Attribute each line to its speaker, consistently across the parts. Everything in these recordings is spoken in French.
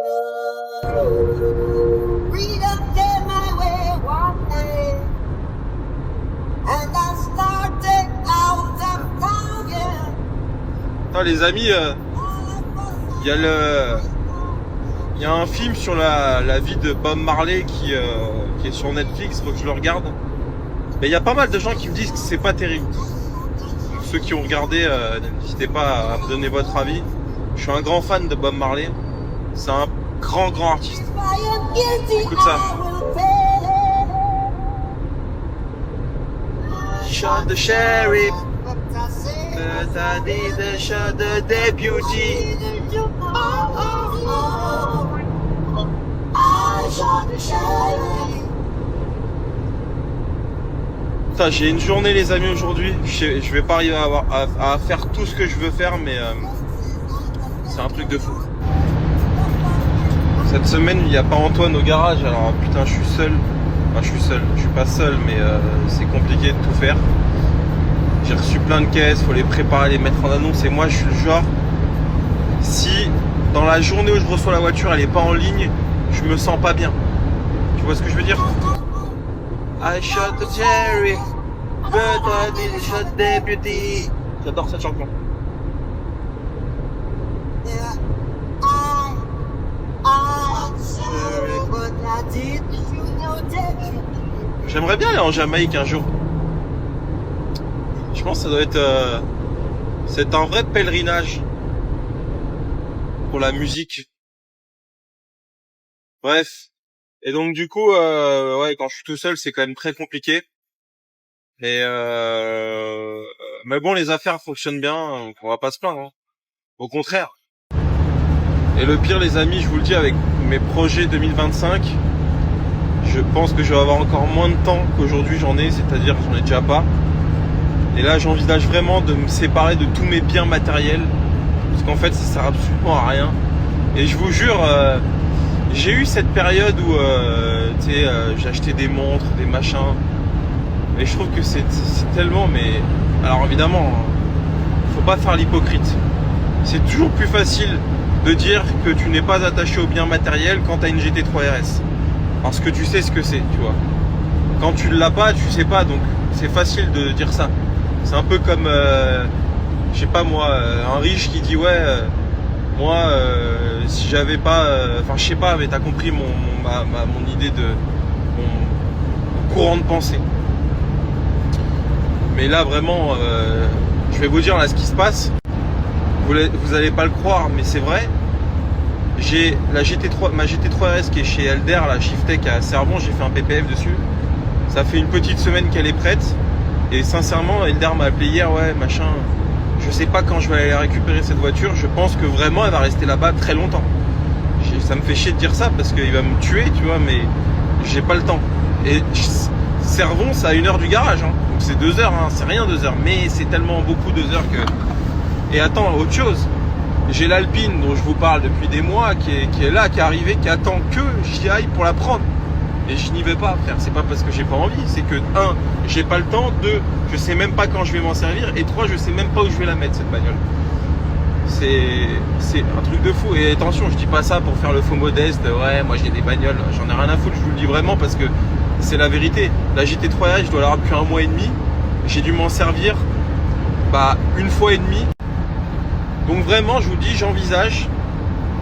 Speaker 1: Attends, les amis, il y a un film sur la vie de Bob Marley qui est sur Netflix, faut que je le regarde. Mais il y a pas mal de gens qui me disent que c'est pas terrible. Donc, ceux qui ont regardé, n'hésitez pas à me donner votre avis. Je suis un grand fan de Bob Marley. C'est un grand artiste. Écoute ça. Shot the sheriff, but I didn't shot the deputy. Putain, j'ai une journée les amis aujourd'hui. Je vais pas arriver à faire tout ce que je veux faire, mais c'est un truc de fou. Cette semaine, il n'y a pas Antoine au garage, alors putain, je suis seul. Enfin, je suis pas seul, mais c'est compliqué de tout faire. J'ai reçu plein de caisses, faut les préparer, les mettre en annonce. Et moi, je suis le genre, si dans la journée où je reçois la voiture, elle est pas en ligne, je me sens pas bien. Tu vois ce que je veux dire? I shot the Jerry, but I didn't shot the deputy. J'adore cette chanson. J'aimerais bien aller en Jamaïque un jour. Je pense que ça doit être... c'est un vrai pèlerinage pour la musique. Bref. Et donc du coup, ouais, quand je suis tout seul, c'est quand même très compliqué. Et mais bon, les affaires fonctionnent bien, donc on va pas se plaindre. Hein. Au contraire. Et le pire, les amis, je vous le dis, avec mes projets 2025, je pense que je vais avoir encore moins de temps qu'aujourd'hui j'en ai, c'est-à-dire que j'en ai déjà pas. Et là, j'envisage vraiment de me séparer de tous mes biens matériels, parce qu'en fait, ça sert absolument à rien. Et je vous jure, j'ai eu cette période où, tu sais, j'ai acheté des montres, des machins, et je trouve que c'est tellement, mais alors évidemment, faut pas faire l'hypocrite. C'est toujours plus facile de dire que tu n'es pas attaché aux biens matériels quand tu as une GT3 RS. Parce que tu sais ce que c'est, tu vois. Quand tu ne l'as pas, tu sais pas, donc c'est facile de dire ça. C'est un peu comme, je sais pas moi, un riche qui dit ouais, moi, si j'avais pas, enfin je sais pas, mais t'as compris mon idée de, mon courant de pensée. Mais là vraiment, je vais vous dire là ce qui se passe. Vous allez pas le croire, mais c'est vrai. J'ai la GT3, ma GT3 RS qui est chez Elder, la Shiftech à Servon, j'ai fait un PPF dessus. Ça fait une petite semaine qu'elle est prête. Et sincèrement, Elder m'a appelé hier, ouais, machin. Je sais pas quand je vais aller récupérer cette voiture. Je pense que vraiment elle va rester là-bas très longtemps. Ça me fait chier de dire ça parce qu'il va me tuer, tu vois, mais j'ai pas le temps. Et Servon, c'est à 1 heure du garage, hein. Donc c'est 2 heures, hein. C'est rien 2 heures, mais c'est tellement beaucoup 2 heures que. Et attends, autre chose, j'ai l'Alpine dont je vous parle depuis des mois, qui est là, qui est arrivée, qui attend que j'y aille pour la prendre. Et je n'y vais pas, frère. C'est pas parce que j'ai pas envie, c'est que 1, j'ai pas le temps, 2, je sais même pas quand je vais m'en servir, et 3, je sais même pas où je vais la mettre cette bagnole. C'est un truc de fou. Et attention, je dis pas ça pour faire le faux modeste, ouais, moi j'ai des bagnoles, j'en ai rien à foutre, je vous le dis vraiment parce que c'est la vérité. La GT3 RS, je dois l'avoir depuis 1 mois et demi, j'ai dû m'en servir 1 fois et demi. Donc vraiment, je vous dis, j'envisage,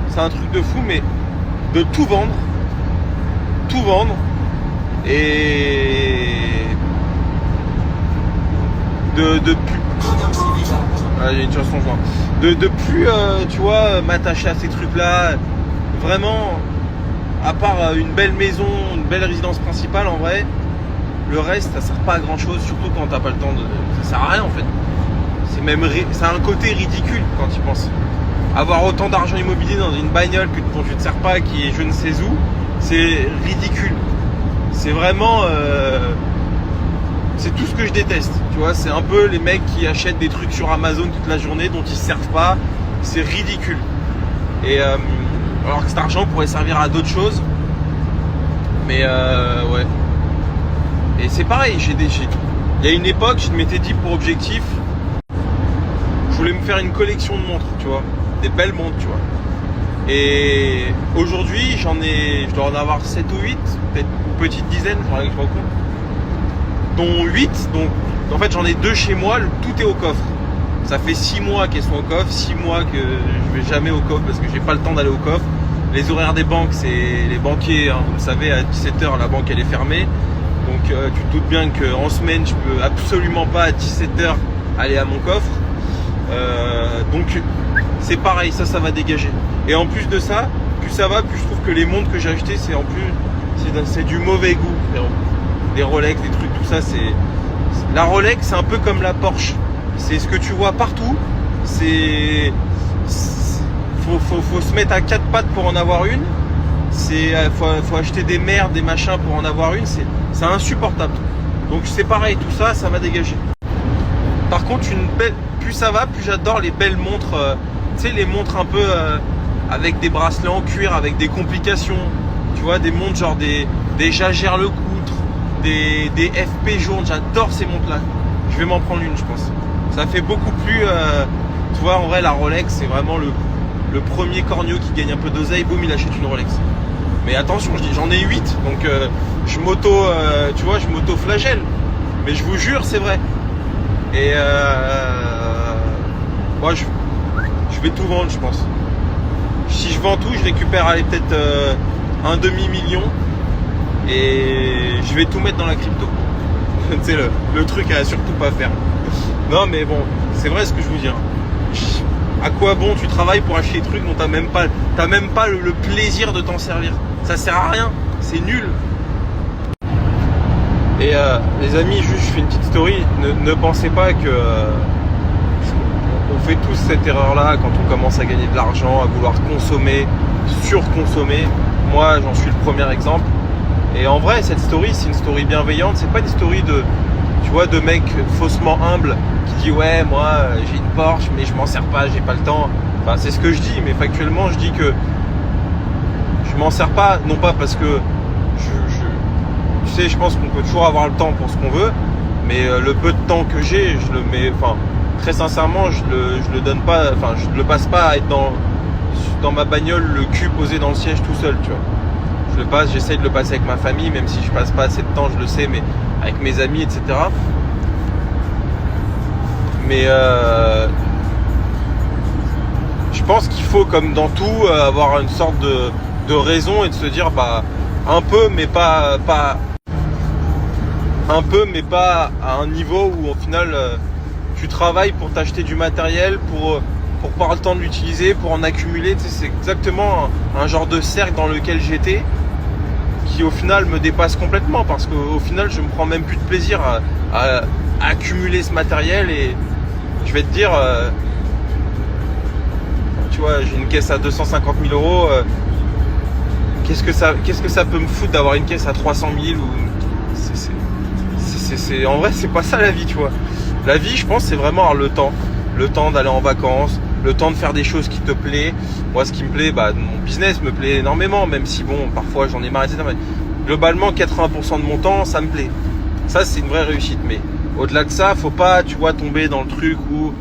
Speaker 1: c'est un truc de fou, mais de tout vendre et de plus, ah, j'ai une chanson de plus, tu vois, m'attacher à ces trucs-là. Vraiment, à part une belle maison, une belle résidence principale, en vrai, le reste, ça sert pas à grand-chose, surtout quand t'as pas le temps de, ça sert à rien en fait. Ça a un côté ridicule quand tu penses. Avoir autant d'argent immobilier dans une bagnole dont tu ne sers pas, qui est je ne sais où, c'est ridicule. C'est vraiment... c'est tout ce que je déteste. Tu vois, c'est un peu les mecs qui achètent des trucs sur Amazon toute la journée dont ils ne servent pas. C'est ridicule. Et alors que cet argent pourrait servir à d'autres choses. Mais ouais. Et c'est pareil, il y a une époque, je m'étais dit pour objectif, je voulais me faire une collection de montres, tu vois, des belles montres, tu vois. Et aujourd'hui, je dois en avoir 7 ou 8, peut-être une petite dizaine, faudrait que je me compte. Dont 8, donc en fait j'en ai 2 chez moi, tout est au coffre. Ça fait 6 mois qu'elles sont au coffre, 6 mois que je vais jamais au coffre parce que j'ai pas le temps d'aller au coffre. Les horaires des banques, c'est les banquiers, hein, vous le savez, à 17h la banque elle est fermée. Donc tu te doutes bien qu'en semaine je peux absolument pas à 17h aller à mon coffre. Donc c'est pareil, ça va dégager. Et en plus de ça, plus ça va, plus je trouve que les montres que j'ai achetées, c'est du mauvais goût. Des Rolex, des trucs, tout ça, la Rolex, c'est un peu comme la Porsche. C'est ce que tu vois partout. Faut se mettre à 4 pattes pour en avoir une. Faut acheter des merdes, des machins pour en avoir une. C'est insupportable. Donc c'est pareil, tout ça, ça va dégager. Par contre, plus ça va, plus j'adore les belles montres. Tu sais, les montres un peu avec des bracelets en cuir, avec des complications. Tu vois, des montres genre des Jaeger LeCoultre, des FP jaunes. J'adore ces montres-là. Je vais m'en prendre une, je pense. Ça fait beaucoup plus. Tu vois, en vrai, la Rolex, c'est vraiment le premier cornio qui gagne un peu d'oseille. Boum, il achète une Rolex. Mais attention, j'en ai 8, donc je m'auto-flagelle. Mais je vous jure, c'est vrai. Et moi, je vais tout vendre, je pense. Si je vends tout, je récupère peut-être un demi-million et je vais tout mettre dans la crypto. C'est le truc à surtout pas faire. Non, mais bon, c'est vrai ce que je vous dis. À quoi bon tu travailles pour acheter des trucs dont t'as même pas le plaisir de t'en servir. Ça sert à rien, c'est nul. Et les amis, juste je fais une petite story. Ne pensez pas que on fait tous cette erreur là quand on commence à gagner de l'argent, à vouloir consommer, surconsommer. Moi j'en suis le premier exemple. Et en vrai cette story c'est une story bienveillante, c'est pas une story de mec faussement humble qui dit ouais moi j'ai une Porsche mais je m'en sers pas, j'ai pas le temps. Enfin c'est ce que je dis, mais factuellement je dis que je m'en sers pas, non pas parce que tu sais, je pense qu'on peut toujours avoir le temps pour ce qu'on veut, mais le peu de temps que j'ai, je le mets, enfin très sincèrement, je le donne pas, enfin je le passe pas à être dans ma bagnole le cul posé dans le siège tout seul, tu vois. J'essaye de le passer avec ma famille, même si je passe pas assez de temps, je le sais, mais avec mes amis, etc. Mais je pense qu'il faut, comme dans tout, avoir une sorte de raison et de se dire, bah, un peu, mais pas à un niveau où au final tu travailles pour t'acheter du matériel, pour pas avoir le temps de l'utiliser, pour en accumuler. Tu sais, c'est exactement un genre de cercle dans lequel j'étais, qui au final me dépasse complètement, parce qu'au final je me prends même plus de plaisir à accumuler ce matériel. Et je vais te dire, tu vois, j'ai une caisse à 250 000 euros. Qu'est-ce que ça peut me foutre d'avoir une caisse à 300 000 ou... En vrai, c'est pas ça la vie, tu vois. La vie, je pense, c'est vraiment avoir le temps d'aller en vacances, le temps de faire des choses qui te plaisent. Moi, ce qui me plaît, bah, mon business me plaît énormément, même si bon, parfois j'en ai marre, etc. Mais globalement, 80% de mon temps, ça me plaît. Ça, c'est une vraie réussite. Mais au-delà de ça, faut pas, tu vois, tomber dans le truc où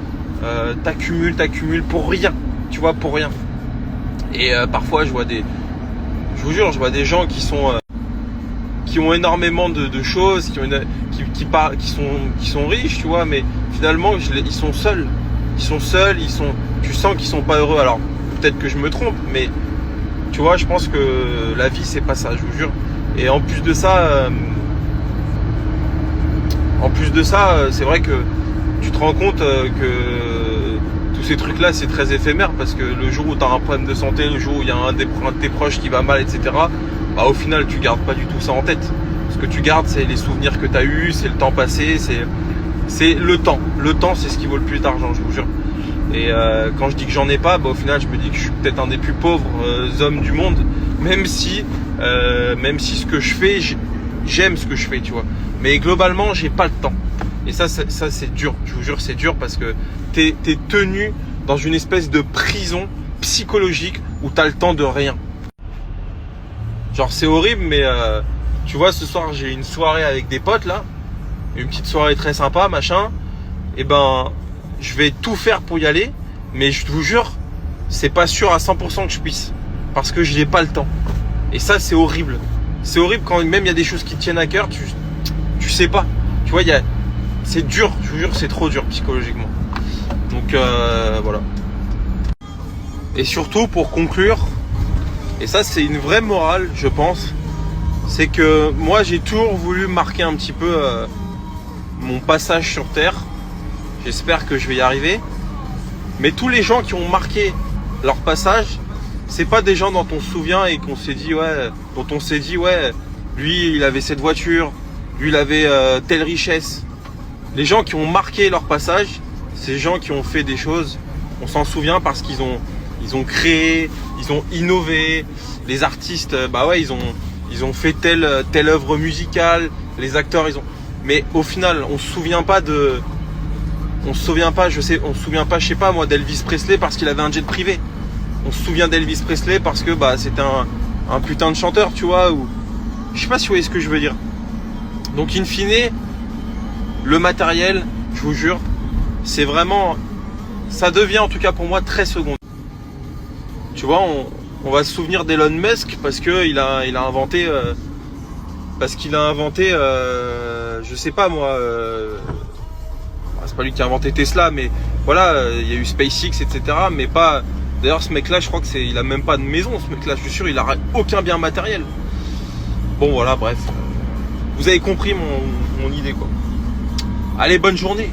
Speaker 1: t'accumules pour rien, tu vois, pour rien. Et parfois, je vous jure, je vois des gens qui ont énormément de choses, qui sont riches, tu vois, mais finalement ils sont seuls. Tu sens qu'ils sont pas heureux. Alors peut-être que je me trompe, mais tu vois, je pense que la vie c'est pas ça, je vous jure. Et en plus de ça, c'est vrai que tu te rends compte que tous ces trucs là c'est très éphémère, parce que le jour où tu as un problème de santé, le jour où il y a un de tes proches qui va mal, etc., bah, au final tu gardes pas du tout ça en tête. Ce que tu gardes, c'est les souvenirs que tu as eus, c'est le temps passé, c'est le temps. Le temps, c'est ce qui vaut le plus d'argent, je vous jure. Et quand je dis que j'en ai pas, bah, au final je me dis que je suis peut-être un des plus pauvres hommes du monde, même si ce que je fais, j'aime ce que je fais, tu vois. Mais globalement, j'ai pas le temps. Et ça c'est dur, je vous jure, c'est dur, parce que t'es tenu dans une espèce de prison psychologique où t'as le temps de rien. Genre c'est horrible, mais tu vois, ce soir j'ai une soirée avec des potes là, une petite soirée très sympa, machin. Et ben je vais tout faire pour y aller, mais je vous jure, c'est pas sûr à 100% que je puisse. Parce que je n'ai pas le temps. Et ça, c'est horrible. C'est horrible quand même il y a des choses qui te tiennent à cœur, tu sais pas. Tu vois, c'est dur, je vous jure, c'est trop dur psychologiquement. Donc voilà. Et surtout, pour conclure, et ça c'est une vraie morale, je pense, c'est que moi j'ai toujours voulu marquer un petit peu mon passage sur Terre. J'espère que je vais y arriver. Mais tous les gens qui ont marqué leur passage, c'est pas des gens dont on se souvient et qu'on s'est dit dont on s'est dit lui il avait cette voiture, lui il avait telle richesse. Les gens qui ont marqué leur passage, c'est les gens qui ont fait des choses, on s'en souvient parce qu'ils ont créé, ils ont innové. Les artistes, ils ont fait telle œuvre musicale. Les acteurs, mais au final, on se souvient pas, je sais pas moi, d'Elvis Presley parce qu'il avait un jet privé. On se souvient d'Elvis Presley parce que c'était un putain de chanteur, tu vois. Ou je sais pas si vous voyez ce que je veux dire. Donc in fine, le matériel, je vous jure, c'est vraiment, ça devient en tout cas pour moi très secondaire. Tu vois, on va se souvenir d'Elon Musk parce que il a inventé, je sais pas moi, c'est pas lui qui a inventé Tesla, mais voilà, il y a eu SpaceX, etc. Mais pas. D'ailleurs, ce mec-là, je crois que il a même pas de maison. Ce mec-là, je suis sûr, il a aucun bien matériel. Bon, voilà, bref. Vous avez compris mon idée, quoi. Allez, bonne journée.